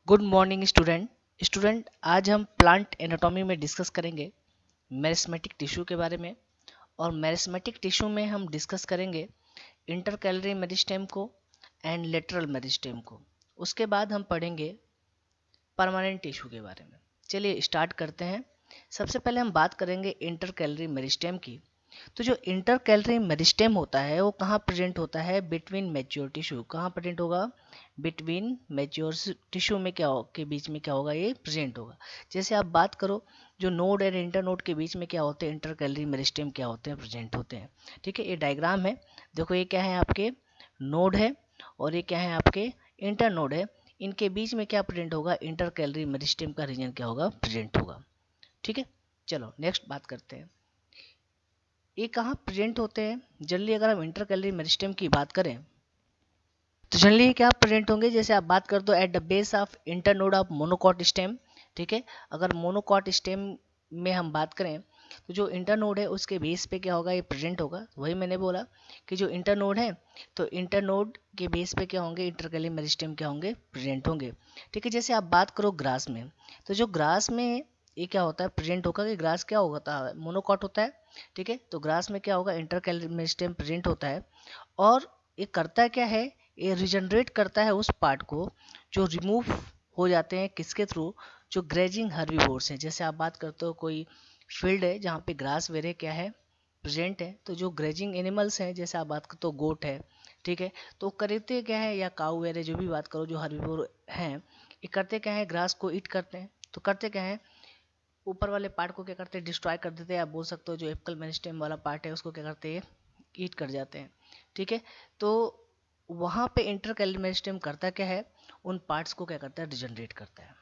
Good morning student आज हम plant anatomy में डिस्कस करेंगे मेरिस्मेटिक टिश्यू के बारे में। और मेरिस्मेटिक टिश्यू में हम डिस्कस करेंगे इंटरकैलरी मेरिस्टेम को एंड लेटरल मेरिस्टेम को। उसके बाद हम पढ़ेंगे परमानेंट टिश्यू के बारे में। चलिए स्टार्ट करते हैं। सबसे पहले हम बात करेंगे इंटरकैलरी मेरिस्टेम की। तो जो इंटरकैलरी मेरिस्टेम होता है वो कहाँ प्रेजेंट होता है? Between mature tissue. कहाँ प्रेजेंट होगा? बिटवीन मैच्योर टिश्यू में के बीच में क्या होगा? ये प्रेजेंट होगा। जैसे आप बात करो जो नोड और इंटर नोड के बीच में क्या होते हैं? इंटरकैलरी मेरिस्टेम क्या होते हैं? प्रेजेंट होते हैं। ठीक है, ये डायग्राम है। देखो ये क्या है? आपके नोड है और ये क्या है? आपके इंटर नोड है। इनके बीच में क्या प्रेजेंट होगा? इंटरकैलरी मेरिस्टेम का रीजन क्या होगा? प्रेजेंट होगा। ठीक है, चलो नेक्स्ट बात करते हैं। ये कहाँ प्रेजेंट होते हैं? जनरली अगर हम इंटरकैलरी मेरिस्टेम की बात करें तो जनरली क्या प्रेजेंट होंगे? जैसे आप बात कर दो at the base of internode of monocot stem. ठीक है, अगर मोनोकॉट स्टेम में हम बात करें तो जो इंटरनोड है उसके बेस पे क्या होगा? ये प्रेजेंट होगा। वही मैंने बोला कि जो इंटरनोड है तो इंटरनोड के बेस पे क्या होंगे? इंटरकैलरी मेरिस्टेम क्या होंगे? प्रेजेंट होंगे। ठीक है, जैसे आप बात करो ग्रास में, तो जो ग्रास में ये क्या होता है? प्रेजेंट होगा कि ग्रास क्या होता है? मोनोकॉट होता है। ठीक है, तो ग्रास में क्या होगा? इंटरकैलरी मेरिस्टेम प्रेजेंट होता है। और ये करता क्या है? ये रिजनरेट करता है उस पार्ट को जो रिमूव हो जाते हैं किसके थ्रू? जो ग्रेजिंग हर्बीवोर्स हैं। जैसे आप बात करते हो कोई फील्ड है जहाँ पे ग्रास वेरे क्या है? प्रेजेंट है। तो जो ग्रेजिंग एनिमल्स हैं, जैसे आप बात करते हो गोट है, ठीक है, तो करते क्या है? या काऊ वेरे जो भी बात करो जो हर्बीवोर हैं, ये करते क्या है? ग्रास को ईट करते हैं। तो करते क्या है? ऊपर वाले पार्ट को क्या करते हैं? डिस्ट्रॉय कर देते हैं। आप बोल सकते हो जो एपिकल मेरिस्टेम वाला पार्ट है उसको क्या करते हैं? ईट कर जाते हैं। ठीक है, तो वहां पे इंटरकैलरी मेरिस्टेम करता क्या है? उन पार्ट्स को क्या करता है? रिजनरेट करता है।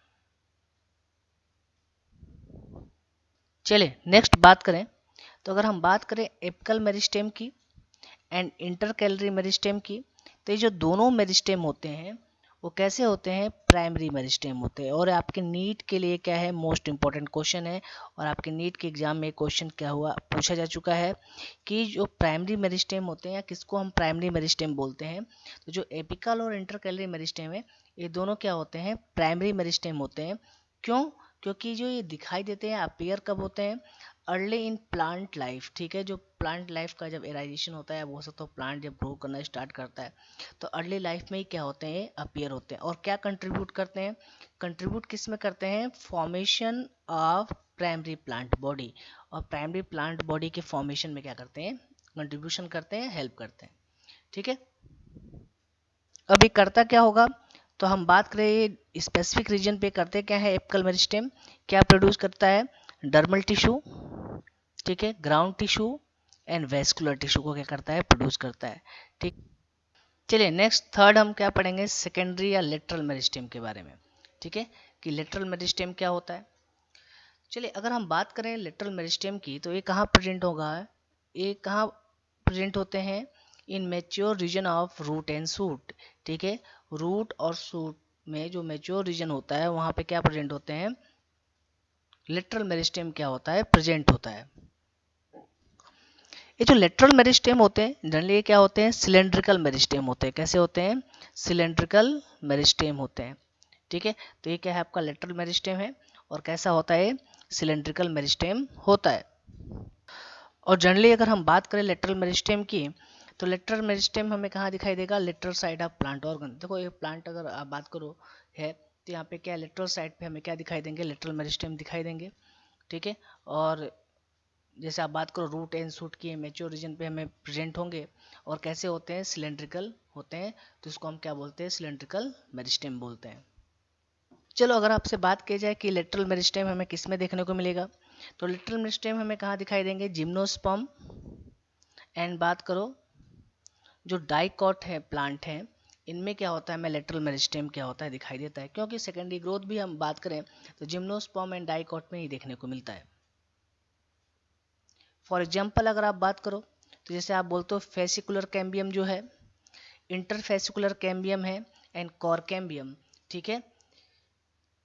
चलिए नेक्स्ट बात करें। तो अगर हम बात करें एपिकल मेरिस्टेम की एंड इंटरकैलरी मेरिस्टेम की, तो ये जो दोनों मेरिस्टेम होते हैं वो कैसे होते हैं? प्राइमरी मेरिस्टेम होते हैं। और आपके नीट के लिए क्या है? मोस्ट इंपॉर्टेंट क्वेश्चन है। और आपके नीट के एग्जाम में क्वेश्चन क्या हुआ? पूछा जा चुका है कि जो प्राइमरी मेरिस्टेम होते हैं या किसको हम प्राइमरी मेरिस्टेम बोलते हैं, तो जो एपिकल और इंटरकैलरी मेरिस्टेम है ये दोनों क्या होते हैं? प्राइमरी मेरिस्टेम होते हैं। क्यों? क्योंकि जो ये दिखाई देते हैं अपीयर कब होते हैं? Early in plant life. ठीक है, जो प्लांट लाइफ का जब एराइजेशन होता है, वो सब तो प्लांट जब ग्रो करना स्टार्ट करता है तो अर्ली लाइफ में ही क्या होते हैं? अपीयर होते हैं। और क्या कंट्रीब्यूट करते हैं? कंट्रीब्यूट किस में करते हैं? Formation of primary plant body. और प्राइमरी प्लांट बॉडी के फॉर्मेशन में क्या करते हैं? कंट्रीब्यूशन करते हैं, हेल्प करते हैं। ठीक है, अभी करता क्या होगा? तो हम बात करें स्पेसिफिक रीजन पे करते क्या है? एपिकल मेरिस्टेम क्या प्रोड्यूस करता है? डर्मल टिश्यू, ठीक है, ground tissue and vascular tissue को क्या करता है? प्रोड्यूस करता है। ठीक, चलिए नेक्स्ट थर्ड हम क्या पढ़ेंगे? सेकेंडरी या लेटरल मेरिस्टेम के बारे में। ठीक है, कि लेटरल मेरिस्टेम क्या होता है। चलिए अगर हम बात करें लेटरल मेरिस्टेम की, तो ये कहाँ प्रेजेंट होगा? ये कहाँ प्रेजेंट होते हैं? In mature region of root and shoot. ठीक है, रूट और सूट में जो मैच्योर रीजन होता है वहाँ पे क्या प्रेजेंट होते हैं? लेटरल मेरिस्टेम क्या होता है? प्रेजेंट होता है। ये जो लेटरल मेरिस्टेम होते हैं जनरली क्या होते हैं? सिलेंड्रिकल मेरिस्टेम होते हैं। कैसे होते हैं? सिलेंड्रिकल मेरिस्टेम होते हैं। ठीक है, तो ये क्या है? आपका लेटरल मेरिस्टेम है। और कैसा होता है? सिलेंड्रिकल मेरिस्टेम होता है। और जनरली अगर हम बात करें लेटरल मेरिस्टेम की, तो लेटरल मेरिस्टेम हमें कहाँ दिखाई देगा? Lateral side of plant organ. देखो ये प्लांट अगर आप बात करो है तो यहाँ पे क्या लेटरल साइड पे हमें क्या दिखाई देंगे? लेटरल मेरिस्टेम दिखाई देंगे। ठीक है, और जैसे आप बात करो रूट एंड शूट की मैच्योर रीजन पे हमें प्रेजेंट होंगे। और कैसे होते हैं? सिलेंड्रिकल होते हैं। तो इसको हम क्या बोलते हैं? सिलेंड्रिकल मेरिस्टेम बोलते हैं। चलो अगर आपसे बात की जाए कि लेटरल मेरिस्टेम हमें किस में देखने को मिलेगा, तो लेटरल मेरिस्टेम हमें कहाँ दिखाई देंगे? जिम्नोस्पर्म एंड बात करो जो डाइकॉट है प्लांट है, इनमें क्या होता है? हमें लेटरल मेरिस्टेम क्या होता है? दिखाई देता है। क्योंकि सेकेंडरी ग्रोथ भी हम बात करें तो जिम्नोस्पर्म एंड डाइकॉट में ही देखने को मिलता है। फॉर एग्जाम्पल अगर आप बात करो तो जैसे आप बोलते हो फेसिकुलर कैम्बियम जो है, इंटरफेसिकुलर कैम्बियम है एंड कॉर कैम्बियम। ठीक है,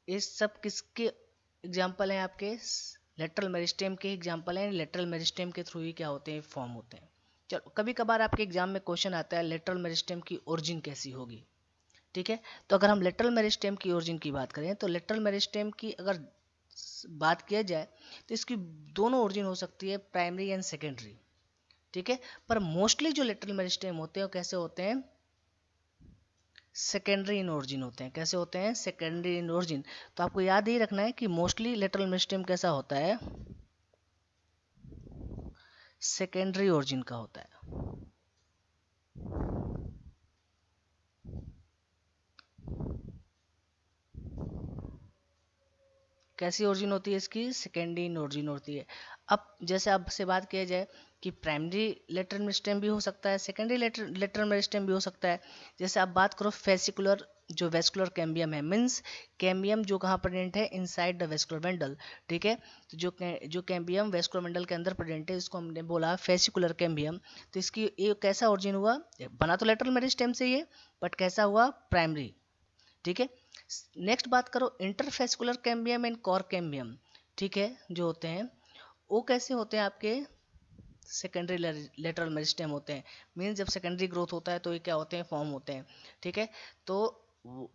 इस सब किसके एग्जाम्पल हैं? आपके लेटरल मेरिस्टेम के एग्जाम्पल हैं। लेटरल मेरिस्टेम के थ्रू ही क्या होते हैं? फॉर्म होते हैं। चलो कभी कभार आपके एग्जाम में क्वेश्चन आता है लेटरल मेरिस्टेम की ओरिजिन कैसी होगी। ठीक है। तो अगर हम लेटरल मेरिस्टेम की ओरिजिन की बात करें तो लेटरल मेरिस्टेम की अगर बात किया जाए तो इसकी दोनों ओरिजिन हो सकती है, प्राइमरी एंड सेकेंडरी। ठीक है, पर मोस्टली जो लेटरल मेरिस्टेम होते हैं वो कैसे होते हैं, सेकेंडरी इन ओरिजिन होते हैं। कैसे होते हैं, सेकेंडरी इन ओरिजिन। तो आपको याद ही रखना है कि मोस्टली लेटरल मेरिस्टेम कैसा होता है, सेकेंडरी ओरिजिन का होता है। कैसी ओरिजिन होती है इसकी, सेकेंडरी इन ओरिजिन होती है। अब जैसे आपसे बात किया जाए कि प्राइमरी लेटरल मेरिस्टेम भी हो सकता है, सेकेंडरी लेटरल मेरिस्टेम भी हो सकता है। जैसे आप बात करो फेसिकुलर जो वेस्कुलर कैम्बियम है, मीन्स कैम्बियम जो कहाँ प्रेजेंट है, इनसाइड द वेस्कुलर बंडल। ठीक है, तो जो कैम्बियम वेस्कुलर बंडल के अंदर प्रेजेंट है इसको हमने बोला फेसिकुलर कैम्बियम। तो इसकी ये कैसा ओरिजिन हुआ, बना तो लेटरल मेरिस्टेम से ये, बट कैसा हुआ, प्राइमरी। ठीक है, नेक्स्ट बात करो इंटरफेस्कुलर कैम्बियम एंड कोर कैम्बियम। ठीक है, जो होते हैं वो कैसे होते हैं, आपके सेकेंडरी लेटरल मेरिस्टेम होते हैं। मीन्स जब सेकेंडरी ग्रोथ होता है तो ये क्या होते हैं, फॉर्म होते हैं। ठीक है, तो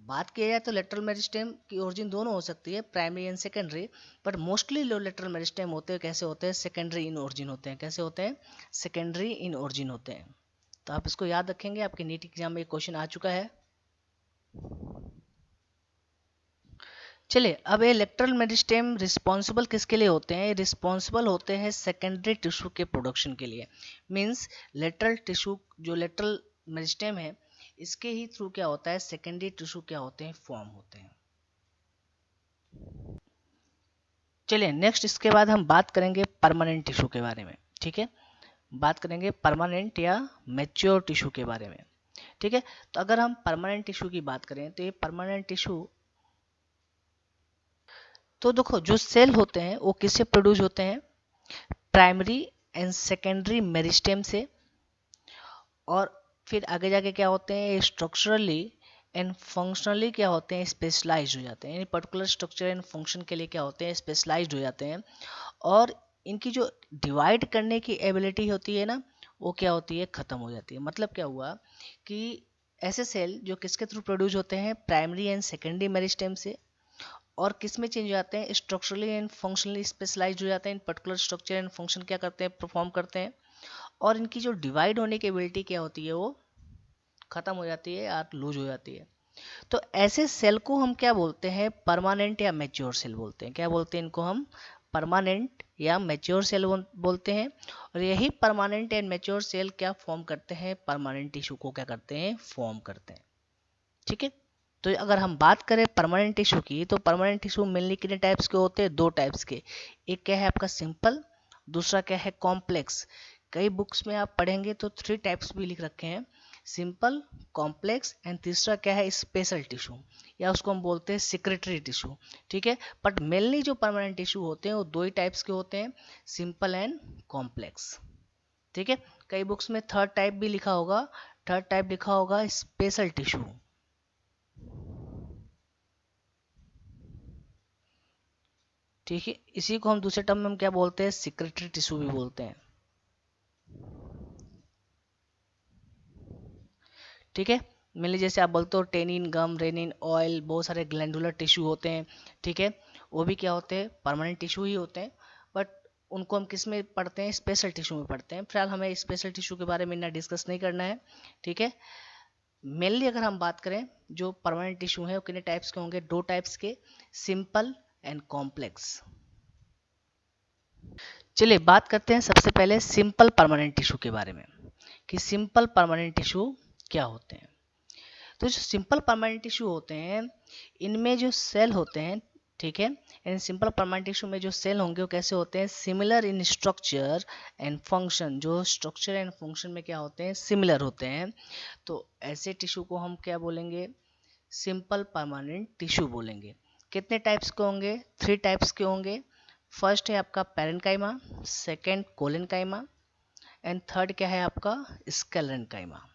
बात किया जाए तो लेटरल मेरिस्टेम की ओरिजिन दोनों हो सकती है, primary and secondary. But mostly जो लेटरल मेरिस्टेम होते हैं कैसे होते हैं, सेकेंडरी इन ओरिजिन होते हैं। कैसे होते हैं, सेकेंडरी इन ओरिजिन होते हैं। तो आप इसको याद रखेंगे, आपके नीट एग्जाम में क्वेश्चन आ चुका है। चलिए, अब ये लेटरल मेरिस्टेम रिस्पॉन्सिबल किसके लिए होते हैं, रिस्पॉन्सिबल होते हैं सेकेंडरी टिश्यू के प्रोडक्शन के लिए। मींस लेटरल टिश्यू जो लेटरल मेरिस्टेम है इसके ही थ्रू क्या होता है, सेकेंडरी टिश्यू क्या होते हैं, फॉर्म होते हैं। चलिए नेक्स्ट, इसके बाद हम बात करेंगे परमानेंट टिश्यू के बारे में। ठीक है, बात करेंगे परमानेंट या मैच्योर टिश्यू के बारे में। ठीक है, तो अगर हम परमानेंट टिश्यू की बात करें तो ये परमानेंट टिश्यू, तो देखो जो सेल होते हैं वो किससे प्रोड्यूस होते हैं, प्राइमरी एंड सेकेंडरी मेरिस्टेम से। और फिर आगे जाके क्या होते हैं, स्ट्रक्चरली एंड फंक्शनली क्या होते हैं, स्पेशलाइज्ड हो जाते हैं। यानी पर्टिकुलर स्ट्रक्चर एंड फंक्शन के लिए क्या होते हैं, स्पेशलाइज्ड हो जाते हैं। और इनकी जो डिवाइड करने की एबिलिटी होती है ना, वो क्या होती है, खत्म हो जाती है। मतलब क्या हुआ कि ऐसे सेल जो किसके थ्रू प्रोड्यूस होते हैं, प्राइमरी एंड सेकेंडरी मेरिस्टेम से, और किस में चेंज हो जाते हैं, स्ट्रक्चरली एंड फंक्शनली स्पेशलाइज्ड हो जाते हैं। इन पर्टिकुलर स्ट्रक्चर एंड फंक्शन क्या करते हैं, परफॉर्म करते हैं। और इनकी जो डिवाइड होने की एबिलिटी क्या होती है, वो खत्म हो जाती है या लूज हो जाती है। तो ऐसे सेल को हम क्या बोलते हैं, परमानेंट या मैच्योर सेल बोलते हैं। क्या बोलते हैं इनको हम, परमानेंट या मैच्योर सेल बोलते हैं। और यही परमानेंट एंड मैच्योर सेल क्या फॉर्म करते हैं, परमानेंट टिश्यू को क्या करते हैं, फॉर्म करते हैं। ठीक है, तो अगर हम बात करें परमानेंट टिश्यू की, तो परमानेंट टिश्यू मेनली कितने टाइप्स के होते हैं, दो टाइप्स के। एक क्या है आपका सिंपल, दूसरा क्या है कॉम्प्लेक्स। कई बुक्स में आप पढ़ेंगे तो 3 टाइप्स भी लिख रखे हैं, सिंपल, कॉम्प्लेक्स एंड तीसरा क्या है, स्पेशल टिश्यू, या उसको हम बोलते हैं सिक्रेटरी टिश्यू। ठीक है, बट मेनली जो परमानेंट टिश्यू होते हैं वो दो ही टाइप्स के होते हैं, सिंपल एंड कॉम्प्लेक्स। ठीक है, कई बुक्स में थर्ड टाइप भी लिखा होगा, थर्ड टाइप लिखा होगा स्पेशल टिश्यू। ठीक है, इसी को हम दूसरे टर्म में हम क्या बोलते हैं, सिक्रेटरी टिश्यू भी बोलते हैं। ठीक है, मेनली जैसे आप बोलते हो टेनिन, गम, रेनिन, ऑयल, बहुत सारे ग्लैंडुलर टिश्यू होते हैं। ठीक है, वो भी क्या होते हैं, परमानेंट टिश्यू ही होते हैं। बट उनको हम किस में पढ़ते हैं, स्पेशल टिश्यू में पढ़ते हैं। फिलहाल हमें स्पेशल टिश्यू के बारे में इतना डिस्कस नहीं करना है। ठीक है, मेनली अगर हम बात करें जो परमानेंट टिश्यू है वो कितने टाइप्स के होंगे, दो टाइप्स के, सिंपल एंड कॉम्प्लेक्स। चलिए बात करते हैं सबसे पहले सिंपल परमानेंट टिश्यू के बारे में, कि सिंपल परमानेंट टिश्यू क्या होते हैं। तो जो सिंपल परमानेंट टिश्यू होते हैं इनमें जो सेल होते हैं, ठीक है, इन सिंपल परमानेंट टिश्यू में जो सेल होंगे वो कैसे होते हैं, similar in structure and function. जो स्ट्रक्चर एंड फंक्शन में क्या होते हैं, सिमिलर होते हैं। तो ऐसे टिश्यू को हम क्या बोलेंगे, सिंपल परमानेंट टिश्यू बोलेंगे। कितने टाइप्स के होंगे, 3 टाइप्स के होंगे। फर्स्ट है आपका parenchyma, second collenchyma and third क्या है आपका, स्केलेनकाइमा।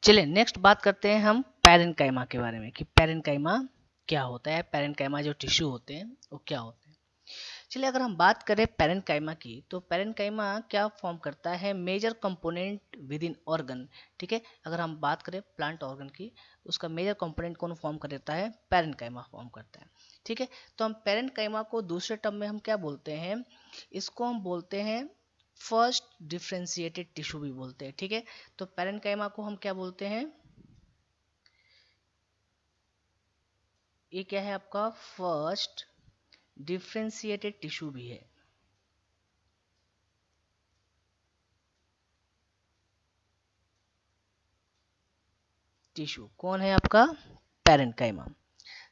चलिए नेक्स्ट बात करते हैं हम पैरेन्काइमा के बारे में, कि पैरेन्काइमा क्या होता है, पैरेन्काइमा जो टिश्यू होते हैं वो क्या होते हैं। चलिए अगर हम बात करें पैरेन्काइमा की, तो पैरेन्काइमा क्या फॉर्म करता है, major component within organ. ठीक है, अगर हम बात करें प्लांट ऑर्गन की, उसका मेजर कंपोनेंट कौन फॉर्म कर देता है, पैरेन्काइमा फॉर्म करता है। ठीक है, तो हम पैरेन्काइमा को दूसरे टर्म में हम क्या बोलते हैं, इसको हम बोलते हैं फर्स्ट डिफ्रेंशिएटेड टिश्यू भी बोलते हैं। ठीक है, तो पैरेन्काइमा को हम क्या बोलते हैं, ये क्या है आपका फर्स्ट डिफ्रेंशिएटेड टिश्यू भी है। टिश्यू कौन है आपका, पैरेन्काइमा।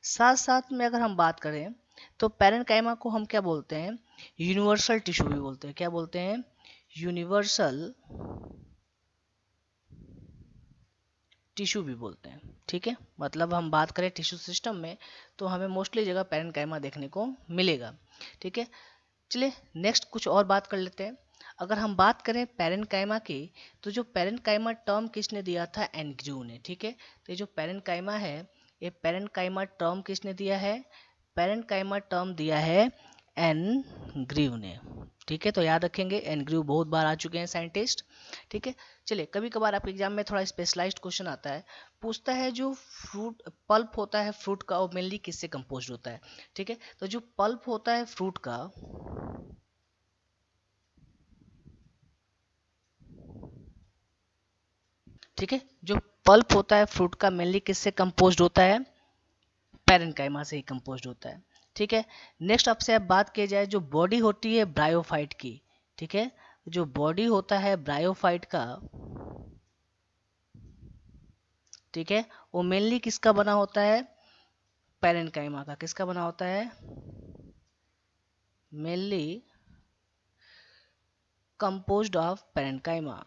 साथ साथ में अगर हम बात करें तो पैरेन्काइमा को हम क्या बोलते हैं, यूनिवर्सल टिश्यू भी बोलते हैं। क्या बोलते हैं, यूनिवर्सल टिश्यू भी बोलते हैं। ठीक है, मतलब हम बात करें टिश्यू सिस्टम में तो हमें मोस्टली जगह पैरेन्काइमा देखने को मिलेगा। ठीक है, चलिए नेक्स्ट कुछ और बात कर लेते हैं। अगर हम बात करें पैरेन्काइमा की, तो जो पैरेन्काइमा टर्म किसने दिया था, एनग्रीव ने। ठीक है, तो ये जो पैरेन्काइमा है, ये पैरेन्काइमा टर्म किसने दिया है, पैरेन्काइमा टर्म दिया है एनग्रीव ने। ठीक है, तो याद रखेंगे, एनग्रीव बहुत बार आ चुके हैं साइंटिस्ट। ठीक है, चलिए कभी कभार आपके एग्जाम में थोड़ा स्पेशलाइज्ड क्वेश्चन आता है, पूछता है जो फ्रूट पल्प होता है फ्रूट का, वो मेनली किससे कंपोज्ड होता है। ठीक है, तो जो पल्प होता है फ्रूट का, ठीक है, जो पल्प होता है फ्रूट का मेनली किससे कंपोज्ड होता है, पैरेन्काइमा से ही कंपोज्ड होता है। ठीक है, नेक्स्ट आपसे अब बात की जाए जो बॉडी होती है ब्रायोफाइट की। ठीक है, जो बॉडी होता है ब्रायोफाइट का, ठीक है, वो मेनली किसका बना होता है, पैरेन्काइमा का। किसका बना होता है, मेनली कंपोज्ड ऑफ पैरेन्काइमा।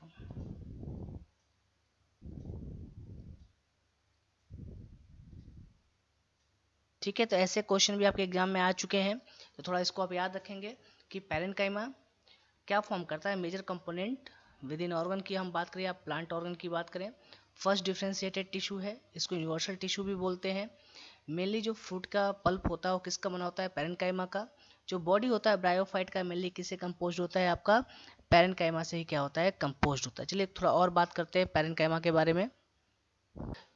ठीक है, तो ऐसे क्वेश्चन भी आपके एग्जाम में आ चुके हैं, तो थोड़ा इसको आप याद रखेंगे कि पैरेन्काइमा क्या फॉर्म करता है, major component within organ की हम बात करें या प्लांट ऑर्गन की बात करें, फर्स्ट डिफ्रेंशिएटेड टिश्यू है, इसको यूनिवर्सल टिश्यू भी बोलते हैं। मेनली जो फ्रूट का पल्प होता है वो किसका बना होता है, पैरेन्काइमा का। जो बॉडी होता है ब्रायोफाइट का, मेनली किससे कंपोज होता है, आपका पैरेन्काइमा से ही क्या होता है, कंपोज होता है। चलिए थोड़ा और बात करते हैं पैरेन्काइमा के बारे में।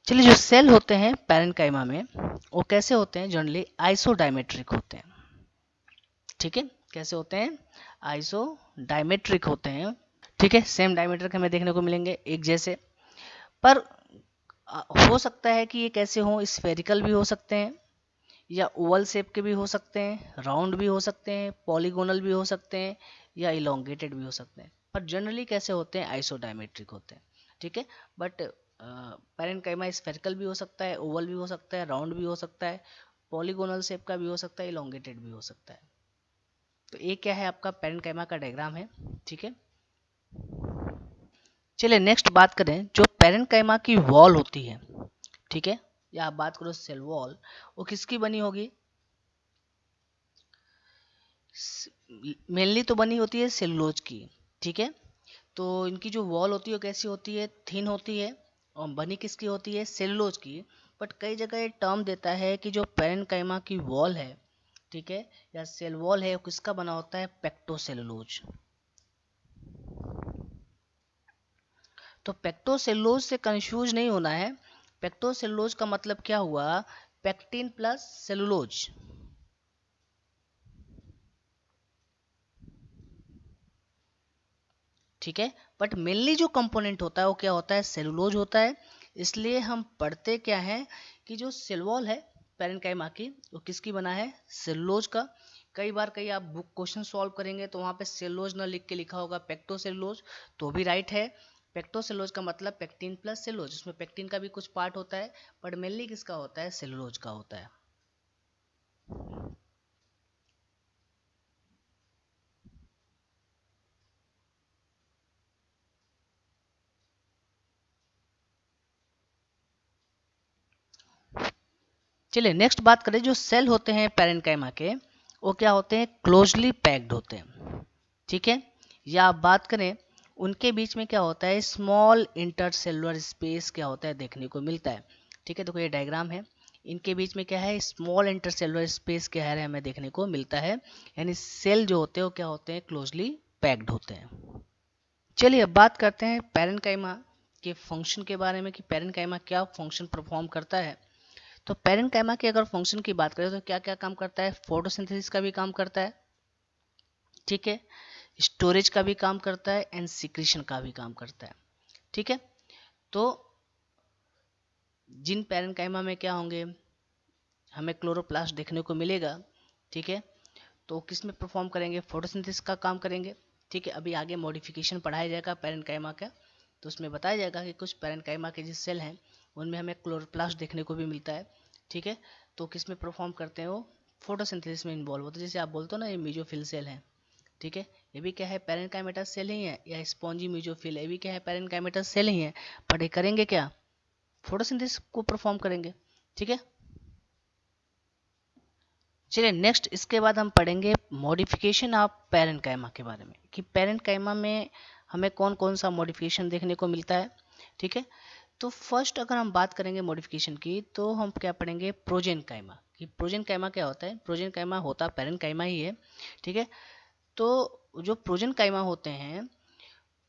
चलिए जो सेल होते हैं पैरेन्काइमा में, वो कैसे होते हैं, जनरली आइसोडायमेट्रिक होते हैं। ठीक है, कैसे होते हैं, आइसोडायमेट्रिक होते हैं। ठीक है, सेम डायमीटर के हमें देखने को मिलेंगे, एक जैसे, पर हो सकता है कि ये कैसे हो, स्फेरिकल भी हो सकते हैं, या ओवल शेप के भी हो सकते हैं, राउंड भी हो सकते हैं, पॉलीगोनल भी हो सकते हैं, या इलोंगेटेड भी हो सकते हैं, पर जनरली कैसे होते हैं, आइसोडायमेट्रिक होते हैं। ठीक है, बट पैरेन्काइमा स्फेरिकल भी हो सकता है, ओवल भी हो सकता है, राउंड भी हो सकता है, पॉलीगोनल शेप का भी हो सकता है, इलोंगेटेड भी हो सकता है। तो ये क्या है, आपका पैरेन्काइमा का डायग्राम है। ठीक है, चलिए नेक्स्ट बात करें जो पैरेन्काइमा की वॉल होती है। ठीक है, या आप बात करो सेल वॉल, वो किसकी बनी होगी, मेनली तो बनी होती है सेलुलोज की। ठीक है, तो इनकी जो वॉल होती है कैसी होती है, थिन होती है, और बनी किसकी होती है, सेलुलोज की। बट कई जगह ये टर्म देता है कि जो पैरेन्काइमा की वॉल है, ठीक है, या सेल वॉल है, वो किसका बना होता है, पेक्टोसेलुलोज। तो पेक्टोसेलुलोज से कंफ्यूज नहीं होना है, पेक्टोसेलुलोज का मतलब क्या हुआ, पेक्टिन प्लस सेलुलोज। ठीक है, बट मेनली जो कंपोनेंट होता है वो क्या होता है, सेलुलोज होता है। इसलिए हम पढ़ते क्या है कि जो सेल वॉल है पैरेन्काइमा की, वो किसकी बना है, सेलुलोज का। कई बार कई आप बुक क्वेश्चन सॉल्व करेंगे तो वहाँ पे सेलुलोज ना लिख के लिखा होगा पेक्टोसेलुलोज, तो भी राइट है। पेक्टोसेलुलोज का मतलब पेक्टिन प्लस सेलुलोज, उसमें पेक्टिन का भी कुछ पार्ट होता है, बट मेनली किसका होता है, सेलुलोज का होता है। चलिए नेक्स्ट बात करें, जो सेल होते हैं पैरेन्काइमा के, वो क्या होते हैं, क्लोजली पैक्ड होते हैं। ठीक है, या आप बात करें उनके बीच में क्या होता है, स्मॉल इंटरसेलुलर स्पेस क्या होता है, देखने को मिलता है। ठीक है, देखो ये डायग्राम है, इनके बीच में क्या है, स्मॉल इंटरसेलुलर स्पेस क्या है हमें देखने को मिलता है, यानी सेल जो होते हैं वो क्या होते हैं, क्लोजली पैक्ड होते हैं। चलिए अब बात करते हैं पैरेन्काइमा के फंक्शन के बारे में कि पैरेन्काइमा क्या फंक्शन परफॉर्म करता है। तो पैरेन्काइमा की अगर फंक्शन की बात करें तो क्या क्या काम करता है, फोटोसिंथेसिस का भी काम करता है, ठीक है, स्टोरेज का भी काम करता है एंड सिक्रीशन का भी काम करता है, ठीक है। तो जिन पैरेन्काइमा में क्या होंगे, हमें क्लोरोप्लास्ट देखने को मिलेगा, ठीक है, तो किस में परफॉर्म करेंगे, फोटोसिंथेसिस का काम करेंगे, ठीक है। अभी आगे मॉडिफिकेशन पढ़ाया जाएगा पैरेन्काइमा का, तो उसमें बताया जाएगा कि कुछ पैरेन्काइमा के जो सेल हैं उनमें हमें क्लोरोप्लास्ट देखने को भी मिलता है, ठीक है। तो किस में परफॉर्म करते हैं, वो फोटोसिंथेसिस में इन्वॉल्व होते हैं। जैसे आप बोलते हो ना ये मेसोफिल सेल हैं, ठीक है, ये भी क्या है, पैरेन्काइमेटस सेल ही है, या स्पॉन्जी मेसोफिल, ये भी क्या है, पैरेन्काइमेटस सेल ही है, बट ये करेंगे क्या, फोटोसिंथेसिस को परफॉर्म करेंगे, ठीक है। चलिए नेक्स्ट इसके बाद हम पढ़ेंगे मॉडिफिकेशन ऑफ पैरेन्काइमा के बारे में कि पैरेन्काइमा में हमें कौन कौन सा मॉडिफिकेशन देखने को मिलता है, ठीक है। तो फर्स्ट अगर हम बात करेंगे मॉडिफिकेशन की तो हम क्या पढ़ेंगे, प्रोजेनकाइमा, कि प्रोजेनकाइमा क्या होता है, प्रोजेनकाइमा होता पैरेन्काइमा ही है, ठीक है। तो जो प्रोजेनकाइमा होते हैं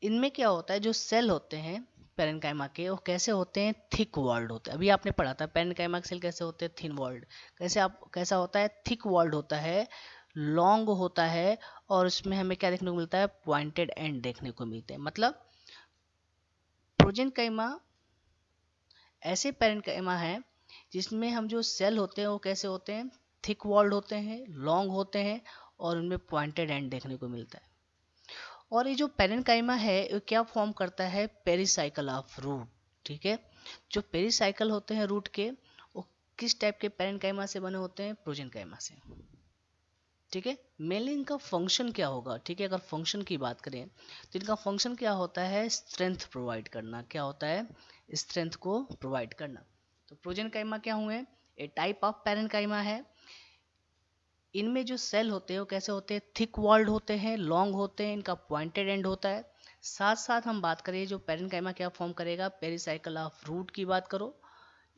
इनमें क्या होता है, जो सेल होते हैं पैरेन्काइमा के वो कैसे होते हैं, थिक वॉल्ड होते हैं। अभी आपने पढ़ा था पैरेन्काइमा के सेल कैसे होते हैं, थिन वॉल्ड। कैसा होता है, थिक वॉल्ड होता है, लॉन्ग होता है, और उसमें हमें क्या देखने को मिलता है, पॉइंटेड एंड देखने को मिलते हैं। मतलब प्रोजेनकाइमा ऐसे पैरेन्काइमा है जिसमें हम जो सेल होते हैं वो कैसे होते हैं, थिक वॉल्ड होते हैं, लॉन्ग होते हैं, और उनमें पॉइंटेड एंड देखने को मिलता है। और ये जो पैरेन्काइमा है ये क्या फॉर्म करता है, पेरिसाइकल ऑफ रूट, ठीक है। जो पेरिसाइकल होते हैं रूट के वो किस टाइप के पैरेन्काइमा से बने होते हैं, प्रोजेनकाइमा से, ठीक है। मेनली इनका फंक्शन क्या होगा, ठीक है, अगर फंक्शन की बात करें तो इनका फंक्शन क्या होता है, स्ट्रेंथ प्रोवाइड करना, क्या होता है, स्ट्रेंथ को प्रोवाइड करना। तो प्रोजेनकाइमा क्या हुए, ए टाइप ऑफ पैरेन्काइमा है, इनमें जो सेल होते हैं वो कैसे होते हैं, थिक वॉल्ड होते हैं, लॉन्ग होते हैं, इनका पॉइंटेड एंड होता है। साथ साथ हम बात करें जो पैरेन्काइमा क्या फॉर्म करेगा, पेरिसाइकल ऑफ रूट की बात करो,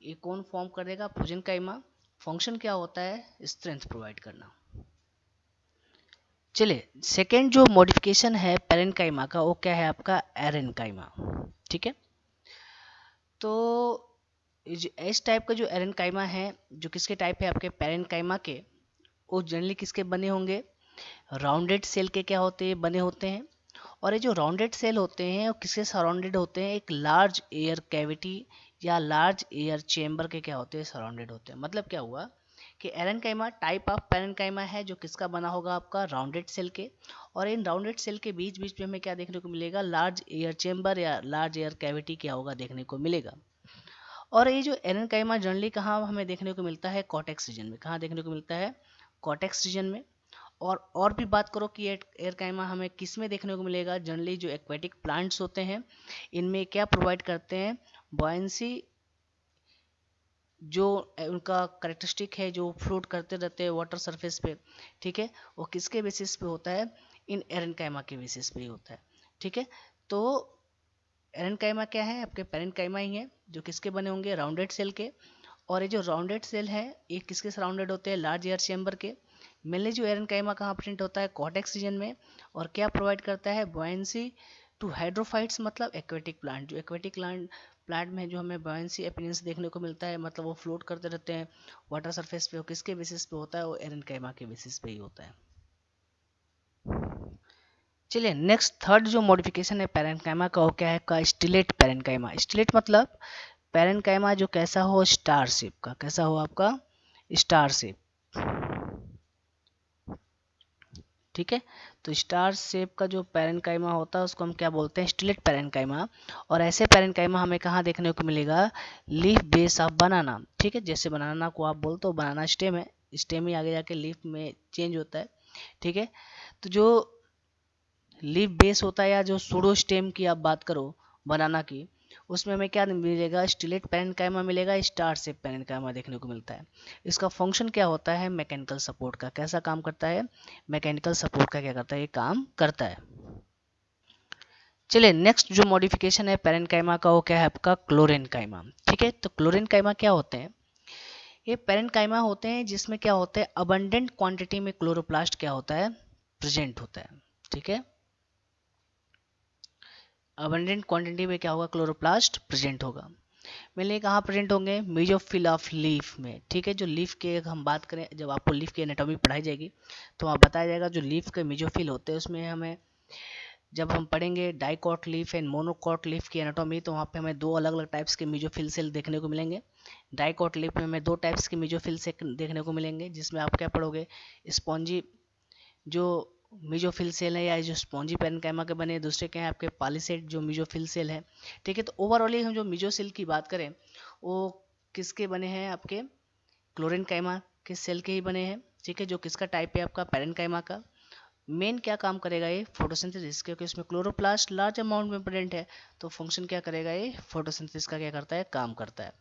ये कौन फॉर्म करेगा, प्रोजेनकाइमा। फंक्शन क्या होता है, स्ट्रेंथ प्रोवाइड करना। चलिए सेकेंड जो मॉडिफिकेशन है पैरेन्काइमा का वो क्या है आपका, एरेन्काइमा, ठीक है। तो इस टाइप का जो एरेन्काइमा है जो किसके टाइप है, आपके पैरेन्काइमा के, वो जनरली किसके बने होंगे, राउंडेड सेल के क्या होते हैं, बने होते हैं। और ये जो राउंडेड सेल होते हैं वो किससे सराउंडेड होते हैं, एक लार्ज एयर कैविटी या लार्ज एयर चेम्बर के क्या होते हैं, सराउंडेड होते हैं। मतलब क्या हुआ कि एरेन्काइमा टाइप ऑफ पैरेन्काइमा है जो किसका बना होगा, आपका राउंडेड सेल के। और इन राउंडेड सेल के बीच बीच में हमें क्या देखने को मिलेगा, लार्ज एयर चेम्बर या लार्ज एयर कैविटी क्या होगा, देखने को मिलेगा। और ये जो एरेन्काइमा जनरली कहाँ हमें देखने को मिलता है, कॉर्टेक्स रीजन में। कहाँ देखने को मिलता है, कॉर्टेक्स रीजन में। और भी बात करो कि एरेन्काइमा हमें किस में देखने को मिलेगा, जनरली जो एक्वेटिक प्लांट्स होते हैं इनमें क्या प्रोवाइड करते हैं, बॉयंसी, जो उनका करेक्टरिस्टिक है, जो फ्लोट करते रहते हैं वाटर सरफेस पे, ठीक है, वो किसके बेसिस पे होता है, इन एरेन्काइमा के बेसिस पे ही होता है, ठीक है। तो एरेन्काइमा क्या है, आपके पैरेन्काइमा ही है जो किसके बने होंगे, राउंडेड सेल के। और ये जो राउंडेड सेल है ये किसके सराउंडेड होते हैं, लार्ज एयर चेम्बर के। मेनली जो एरेन्काइमा कहाँ प्रेजेंट होता है, कॉर्टेक्स रीजन में। और क्या प्रोवाइड करता है, बॉयंसी टू हाइड्रोफाइट्स, मतलब एक्वेटिक प्लांट। जो एक्वेटिक प्लांट में जो हमें बॉयंसी अपीयरेंस देखने को मिलता है, मतलब वो फ्लोट करते रहते हैं वाटर सरफेस पे, वो किसके बेसिस पे होता है, वो एरेन्काइमा के बेसिस पे ही होता है। चलिए नेक्स्ट थर्ड जो मॉडिफिकेशन है पैरेन्काइमा का वो क्या है का, स्टिलेट पैरेन्काइमा। स्टिलेट मतलब पैरेन्काइमा जो कैसा हो, स्टार शेप का, कैसा हो आपका, स्टार शेप, ठीक है। तो स्टार शेप का जो पैरेन्काइमा होता है उसको हम क्या बोलते हैं, स्टिलेट पैरेन्काइमा। और ऐसे पैरेन्काइमा हमें कहाँ देखने को मिलेगा, लीफ बेस ऑफ बनाना, ठीक है। जैसे बनाना को आप बोलते हो, बनाना स्टेम है, स्टेम ही आगे जाके लीफ में चेंज होता है, ठीक है। तो जो लीफ बेस होता है या जो सूडो स्टेम की आप बात करो बनाना की, उसमें हमें क्या मिलेगा, स्टिलेट पैरेन्काइमा मिलेगा, स्टार शेप पैरेन्काइमा देखने को मिलता है। इसका फंक्शन क्या होता है, मैकेनिकल सपोर्ट का। कैसा काम करता है, मैकेनिकल सपोर्ट का क्या करता है, ये काम करता है। चलिए नेक्स्ट जो मॉडिफिकेशन है पैरेन्काइमा का वो क्या है आपका, क्लोरेन्काइमा, ठीक है। तो क्लोरेन्काइमा क्या होते हैं, ये पैरेन्काइमा होते हैं जिसमें क्या होता है, अबंडेंट क्वांटिटी में क्लोरोप्लास्ट क्या होता है, प्रेजेंट होता है। ठीक है, अबंडेंट क्वांटिटी में क्या होगा, क्लोरोप्लास्ट प्रेजेंट होगा। मेनली कहाँ प्रेजेंट होंगे, मेसोफिल ऑफ लीफ में। ठीक है, जो लीफ के हम बात करें, जब आपको लीफ की एनाटॉमी पढ़ाई जाएगी तो वहाँ बताया जाएगा जो लीफ के मेसोफिल होते हैं उसमें हमें, जब हम पढ़ेंगे dicot leaf and monocot leaf की एनाटॉमी तो वहाँ पे हमें दो अलग अलग टाइप्स के मेसोफिल सेल देखने को मिलेंगे। डाइकॉट लीफ में हमें दो टाइप्स के मेसोफिल सेल देखने को मिलेंगे, जिसमें आप क्या पढ़ोगे, स्पॉन्जी जो मेसोफिल सेल है या जो स्पॉन्जी पैरेन्काइमा के बने, दूसरे क्या है आपके पॉलीसेड जो मेसोफिल सेल है। ठीक है, तो ओवरऑल हम जो मेसोफिल की बात करें वो किसके बने हैं, आपके क्लोरेन्काइमा के सेल के ही बने हैं। ठीक है, जो किसका टाइप है, आपका पैरेन्काइमा का। मेन क्या काम करेगा ये, फोटोसिंथेसिस, क्योंकि इसमें क्लोरोप्लास्ट लार्ज अमाउंट में प्रेजेंट है, तो फंक्शन क्या करेगा ये, फोटोसिंथेसिस का क्या करता है, काम करता है।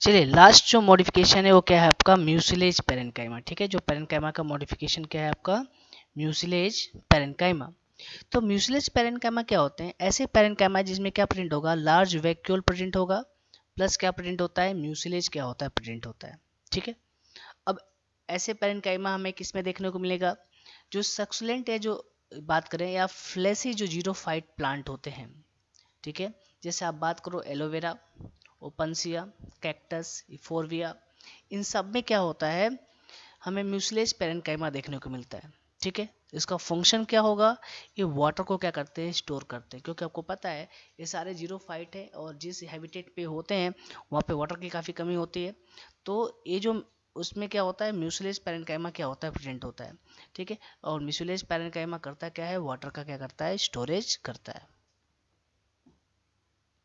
चलिए लास्ट जो मॉडिफिकेशन है वो क्या है आपका, म्यूसिलेज पैरेन्काइमा। ठीक है, जो पैरेन्काइमा का मॉडिफिकेशन क्या है आपका, म्यूसिलेज पैरेन्काइमा। तो म्यूसिलेज पैरेन्काइमा क्या होते हैं, ऐसे पैरेन्काइमा जिसमें क्या प्रेजेंट होगा, लार्ज वैक्यूल प्रेजेंट होगा, प्लस क्या प्रेजेंट होता है, म्यूसिलेज क्या होता है, प्रेजेंट होता है। ठीक है, अब ऐसे पैरेन्काइमा हमें किसमें देखने को मिलेगा, जो सक्सुलेंट है, जो बात करें, या फ्लैसी जो जीरोफाइट प्लांट होते हैं। ठीक है, जैसे आप बात करो एलोवेरा, ओपनसिया, कैक्टस, इफोरविया, इन सब में क्या होता है, हमें म्यूसिलेज पैरेन्काइमा देखने को मिलता है। ठीक है, इसका फंक्शन क्या होगा, ये वाटर को क्या करते हैं, स्टोर करते हैं, क्योंकि आपको पता है ये सारे जीरोफाइट है और जिस हैबिटेट पे होते हैं वहाँ पे वाटर की काफ़ी कमी होती है, तो ये जो उसमें क्या होता है, म्यूसिलेज पैरेन्काइमा क्या होता है, प्रेजेंट होता है। ठीक है, और म्यूसिलेज पैरेन्काइमा करता क्या है, वाटर का क्या करता है, स्टोरेज करता है।